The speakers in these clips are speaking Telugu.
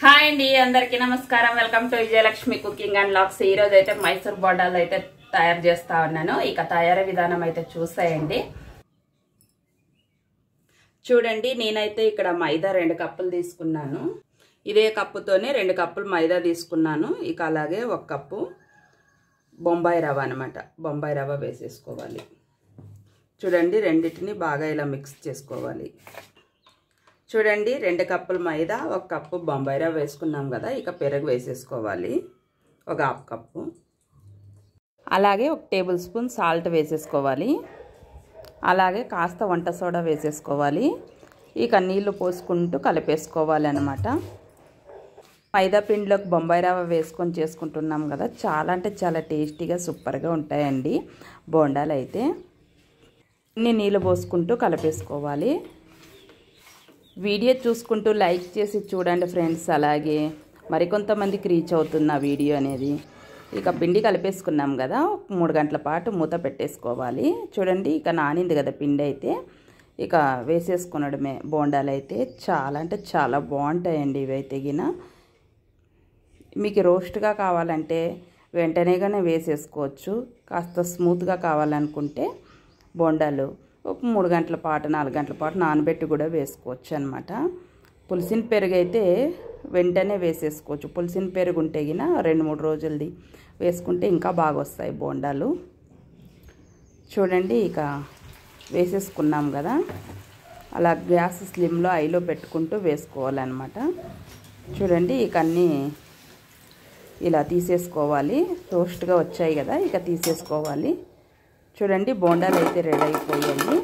హాయ్ అండి అందరికీ నమస్కారం welcome to Vijayalakshmi cooking and lakhs ఈ రోజు అయితే మైసూర్ బోండాలు అయితే తయారు చేస్తా ఉన్నాను ఇక తయారీ విధానం అయితే చూసేయండి చూడండి నేనైతే ఇక్కడ మైదా 2 కప్పులు తీసుకున్నాను ఇదే కప్పుతోనే 2 కప్పులు మైదా తీసుకున్నాను ఇక అలాగే 1 కప్పు బొంబాయి రవ్వ అన్నమాట బొంబాయి రవ్వ వేసేసుకోవాలి చూడండి రెండిటిని బాగా ఇలా మిక్స్ చేసుకోవాలి చూడండి 2 కప్పులు మైదా 1 కప్పు బొంబాయి రవ్వ వేసుకున్నాం కదా ఇక పెరుగు వేసేసుకోవాలి ఒక 1/2 కప్పు అలాగే 1 టేబుల్ స్పూన్ సాల్ట్ వేసేసుకోవాలి అలాగే కాస్త వంట సోడా వేసేసుకోవాలి ఇక నీళ్లు పోసుకుంటూ కలిపేసుకోవాలి అన్నమాట మైదా పిండిలోకి బొంబాయి రవ్వ వేసుకొని చేసుకుంటున్నాం కదా చాలా అంటే చాలా టేస్టీగా సూపర్గా ఉంటాయండి బోండాలు అయితే నీళ్లు పోసుకుంటూ కలిపేసుకోవాలి వీడియో చూసుకుంటూ లైక్ చేసి చూడండి ఫ్రెండ్స్ అలాగే మరికొంతమందికి రీచ్ అవుతుంది ఆ వీడియో అనేది ఇక పిండి కలిపేసుకున్నాం కదా 3 గంటల పాటు మూత పెట్టేసుకోవాలి చూడండి ఇక నానింది కదా పిండి అయితే ఇక వేసేసుకునడమే బోండాలు అయితే చాలా అంటే చాలా బాగుంటాయండి ఇవైతే గిన మీకు రోస్ట్గా కావాలంటే వెంటనేగానే వేసేసుకోవచ్చు కాస్త స్మూత్గా కావాలనుకుంటే బోండాలు 3 గంటల పాటు 4 గంటల పాటు నానబెట్టి కూడా వేసుకోవచ్చు అనమాట పులిసిన పెరుగు అయితే వెంటనే వేసేసుకోవచ్చు పులిసిన పెరుగు ఉంటే గిన 2-3 రోజులది వేసుకుంటే ఇంకా బాగా వస్తాయి బోండాలు చూడండి ఇక వేసేసుకున్నాం కదా అలా గ్యాస్ స్లిమ్లో ఐలో పెట్టుకుంటూ వేసుకోవాలన్నమాట చూడండి ఇక అన్నీ ఇలా తీసేసుకోవాలి రోస్ట్గా వచ్చాయి కదా ఇక తీసేసుకోవాలి చూడండి బోండాలు అయితే రెడీ అయిపోయాయి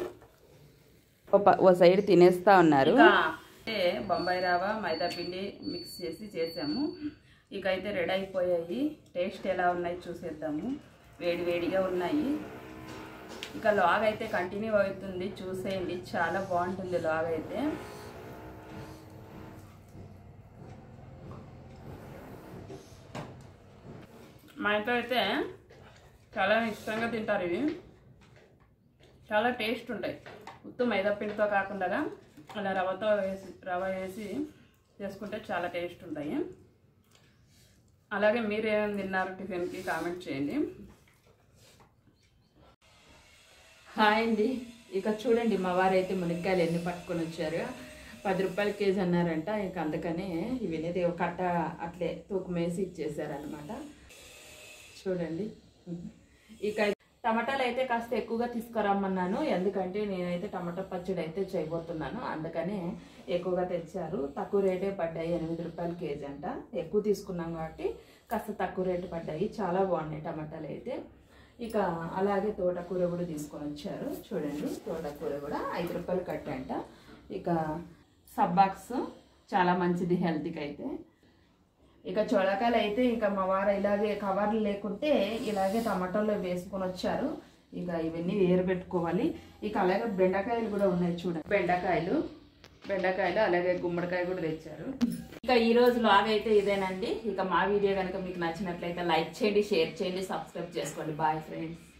ఓ సైడ్ తినేస్తా ఉన్నారు అంటే బొంబాయి రవ్వ మైదా పిండి మిక్స్ చేసి చేసాము ఇక అయితే రెడీ అయిపోయాయి టేస్ట్ ఎలా ఉన్నాయి చూసేద్దాము వేడి వేడిగా ఉన్నాయి ఇక లాగ్ అయితే కంటిన్యూ అవుతుంది చూసేయండి చాలా బాగుంటుంది లాగ్ అయితే మా ఇంట్లో అయితే చాలా ఇష్టంగా తింటారు ఇవి చాలా టేస్ట్ ఉంటాయి ఉత్తు మైదా పిండితో కాకుండా అలా రవ్వ వేసి చేసుకుంటే చాలా టేస్ట్ ఉంటాయి అలాగే మీరు ఏమేమి తిన్నారు టిఫిన్కి కామెంట్ చేయండి హాయ్ అండి ఇక చూడండి మా వారైతే మునక్కాయలు ఎన్ని పట్టుకొని వచ్చారు 10 రూపాయల కేజీ అన్నారంట ఇక అందుకనే ఇవి అనేది ఒక కట్ట అట్లే తూకం వేసి ఇచ్చేసారనమాట చూడండి ఇక టమాటాలు అయితే కాస్త ఎక్కువగా తీసుకురమ్మన్నాను ఎందుకంటే నేనైతే టమాటా పచ్చడి అయితే చేయబోతున్నాను అందుకనే ఎక్కువగా తెచ్చారు తక్కువ రేటే పడ్డాయి 8 రూపాయల కేజీ అంట ఎక్కువ తీసుకున్నాం కాబట్టి కాస్త తక్కువ రేటు పడ్డాయి చాలా బాగున్నాయి టమాటాలు అయితే ఇక అలాగే తోటకూర కూడా తీసుకొని వచ్చారు చూడండి తోటకూర కూడా 5 రూపాయలు కట్టంట ఇక సబ్బాక్స్ చాలా మంచిది హెల్త్కి అయితే ఇక చొలకాయలు అయితే ఇంకా మా వారు ఇలాగే కవర్లు లేకుంటే ఇలాగే టమాటాలో వేసుకొని వచ్చారు ఇక ఇవన్నీ ఏరబెట్టుకోవాలి ఇక అలాగే బెండకాయలు కూడా ఉన్నాయి చూడండి బెండకాయలు అలాగే గుమ్మడికాయ కూడా తెచ్చారు ఇక ఈ రోజు లాగ్ అయితే ఇదేనండి ఇక మా వీడియో కనుక మీకు నచ్చినట్లయితే లైక్ చేయండి షేర్ చేయండి సబ్స్క్రైబ్ చేసుకోండి బాయ్ ఫ్రెండ్స్